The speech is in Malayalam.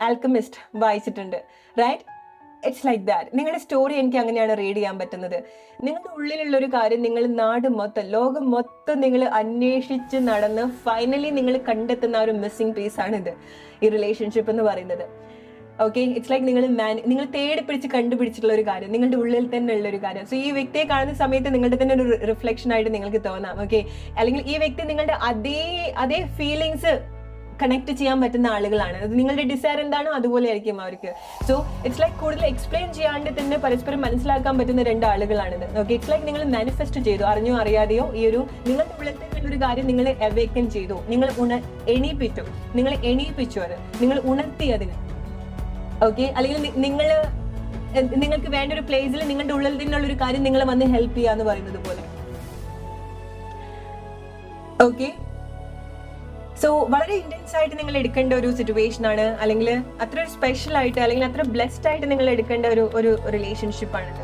ആൽക്കമിസ്റ്റ് വായിച്ചിട്ടുണ്ട്, റൈറ്റ്? It's like that. നിങ്ങളുടെ സ്റ്റോറി എനിക്ക് അങ്ങനെയാണ് റീഡ് ചെയ്യാൻ പറ്റുന്നത്. നിങ്ങളുടെ ഉള്ളിലുള്ള ഒരു കാര്യം നിങ്ങൾ നാട് മൊത്തം, ലോകം മൊത്തം നിങ്ങൾ അന്വേഷിച്ച് നടന്ന് ഫൈനലി നിങ്ങൾ കണ്ടെത്തുന്ന ഒരു മിസ്സിംഗ് പീസ് ആണിത്, ഈ റിലേഷൻഷിപ്പ് എന്ന് പറയുന്നത്. ഓക്കെ, ഇറ്റ്സ് ലൈക്ക് നിങ്ങൾ തേടി പിടിച്ച് കണ്ടുപിടിച്ചിട്ടുള്ള ഒരു കാര്യം, നിങ്ങളുടെ ഉള്ളിൽ തന്നെ ഉള്ള ഒരു കാര്യം. സോ ഈ വ്യക്തിയെ കാണുന്ന സമയത്ത് നിങ്ങളുടെ തന്നെ ഒരു റിഫ്ലക്ഷൻ ആയിട്ട് നിങ്ങൾക്ക് തോന്നാം. ഓക്കെ, അല്ലെങ്കിൽ ഈ വ്യക്തി നിങ്ങളുടെ അതേ ഫീലിങ്സ് കണക്ട് ചെയ്യാൻ പറ്റുന്ന ആളുകളാണ്. അത് നിങ്ങളുടെ ഡിസയർ എന്താണോ അതുപോലെ ആയിരിക്കും അവർക്ക്. സോ ഇറ്റ്സ് ലൈക്ക് കൂടുതൽ എക്സ്പ്ലെയിൻ ചെയ്യാണ്ട് തന്നെ പരസ്പരം മനസ്സിലാക്കാൻ പറ്റുന്ന രണ്ട് ആളുകളാണിത്. ഓക്കെ, ഇറ്റ്സ് ലൈക്ക് നിങ്ങൾ മാനിഫെസ്റ്റ് ചെയ്തു, അറിഞ്ഞോ അറിയാതെയോ ഈ ഒരു നിങ്ങളുടെ ഉള്ളിൽ തന്നെ ഒരു കാര്യം നിങ്ങൾ അവേക്കൻ ചെയ്തു, നിങ്ങൾ എണീപ്പിച്ചു, അത് നിങ്ങൾ ഉണർത്തി അതിന്. ഓക്കെ, അല്ലെങ്കിൽ നിങ്ങൾക്ക് വേണ്ട ഒരു പ്ലേസിൽ നിങ്ങളുടെ ഉള്ളിൽ തന്നെയുള്ള ഒരു കാര്യം നിങ്ങളെ വന്ന് ഹെൽപ്പ് ചെയ്യാന്ന് പറയുന്നത് പോലെ. ഓക്കെ, സോ വളരെ ഇന്റൻസ് ആയിട്ട് നിങ്ങൾ എടുക്കേണ്ട ഒരു സിറ്റുവേഷൻ ആണ്, അല്ലെങ്കിൽ അത്ര സ്പെഷ്യൽ ആയിട്ട് അല്ലെങ്കിൽ അത്ര ബ്ലെസ്ഡ് ആയിട്ട് നിങ്ങൾ എടുക്കേണ്ട ഒരു റിലേഷൻഷിപ്പ് ആണിത്.